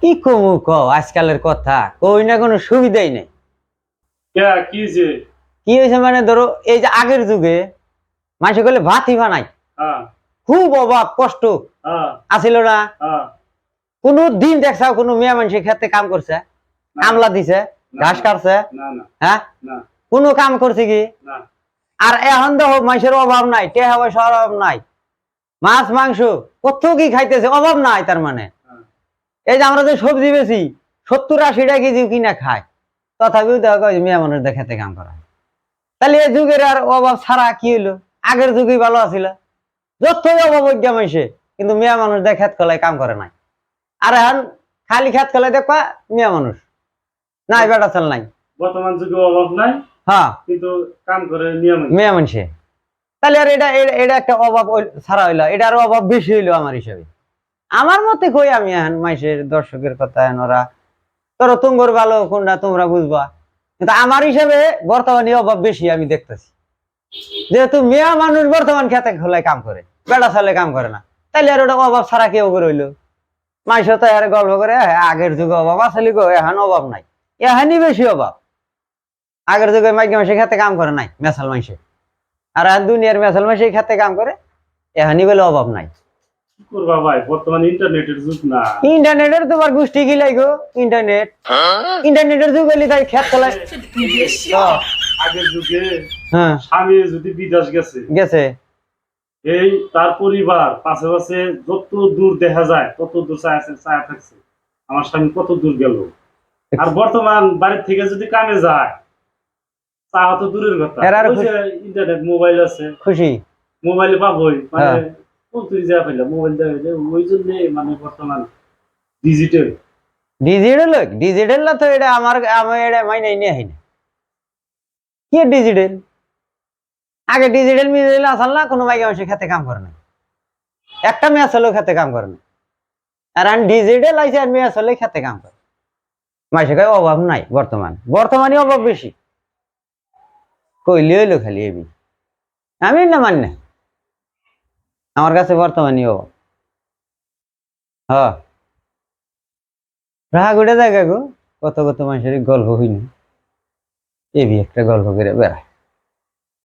কি কমু ক আজকালের কথা কই না কোনো সুবিধাই নেই। কি যে কি হয়েছে মানে ধরো এই যে আগের যুগে মানুষ করলে ভাতই বানাই, হ্যাঁ খুব অভাব কষ্ট হ্যাঁ আছিল না। হ্যাঁ কোনো দিন দেখছাও কোনো মেয়ে মানুষের ক্ষেত্রে কাম করছে, না, কামলা দিছে, না, ঘাস কাটছে, না না হ্যাঁ না কোনো কাম করছে কি? না আর এখন দেখো মানুষের অভাব নাই, টেহা পয়সার অভাব নাই, মাছ মাংস কত কি খাইতেছে, অভাব নাই তার মানে। হ্যাঁ, এই যে আমরা যে সবজি বেশি 70-80 টাকা কেজি কিনা খাই, তথাপিও দেখো ওই মেয়ে মানুষ দেখাতে কাম করা হয়। তাহলে এই যুগের আর অভাব ছাড়া কি হইলো? আগের যুগই ভালো আছিল, যতই অভাব হইয়া মাইসে কিন্তু মেয়ে মানুষ দেখ খেত কলাই কাম করে নাই। আর এখন খালি খেত কলাই দেখবা মেয়ে মানুষ নাই, বেটা চাল নাই। বর্তমান যুগে অভাব নাই, হ্যাঁ কিন্তু কাম করে নিয়ম মেয়ে মানুষে। তাহলে আর এটা এটা একটা অভাব ছাড়া হইলো, এটা আরো অভাব বেশি হইলো আমার হিসাবে। আমার মতে কই আমি এখন মাইসের দর্শকের কথা ওরা তোর তুঙ্গর ভালো কোনটা তোমরা বুঝবা, কিন্তু আমার হিসাবে বর্তমানে অভাব বেশি আমি দেখতেছি। যেহেতু মেয়া মানুষ বর্তমান খেতে খোলায় কাম করে, বেটা ছেলে কাম করে না, তাইলে আর ওটা অভাব ছাড়া কেউ করে হইলো। মাইস তো আর গল্প করে আগের যুগে অভাব আসলে গো, এখন অভাব নাই, এখানই বেশি অভাব। আগের যুগে মাইকে মাসে খেতে কাম করে নাই মেসাল মাইসে, আর এখন দুনিয়ার মেসাল মাসে খেতে কাম করে, এখানই বলে অভাব নাই। কি করবা ভাই, বর্তমান ইন্টারনেটের যুগ না। ইন্টারনেটের তোমার গোষ্ঠী কি লাগো? ইন্টারনেট ইন্টারনেটের যুগ হইলে তাই খেত খোলায়। আগের যুগে হ্যাঁ স্বামী যদি বিদেশ গেছে, গেছে, এই তার পরিবার পাশে পাশে যত দূর দেখা যায় তত দূর ছায়া থাকছে, আমার স্বামী কত দূর গেল। আর বর্তমান বাড়ির থেকে যদি কামে যায়, তা তো দূরের কথা, এর আর ওই যে ইন্টারনেট মোবাইল আছে, খুশি। মোবাইলে পাবোই, মানে হ্যাঁ। কোন তুই যা পাইলা মোবাইল দেওয়া হইলে, ওই জন্য মানে বর্তমান ডিজিটাল। ডিজিটাল ডিজিটাল না তো এটা আমার আমি এটা মাইনাই নিয়ে আহি না। কি ডিজিটাল? আগে ডিজিটাল মিজিটাল আসল না, কোনো মাইকে মাসে খেতে কাম করে না, একটা মেয়ে আসলে খেতে কাম করে না। আর আমি ডিজিটাল আইসি আর মেয়ে আসলে খেতে কাম করে, মাসে কয় অভাব নাই। বর্তমানে অভাব বেশি, কইলে হইলো খালি এবি। আমি না মানি না, আমার কাছে বর্তমানে অভাব। হ্যাঁ রাহা গুড়ে জায়গা গো, কত কত মানুষের গল্প হইনি, এবি একটা গল্প করে বেড়ায়।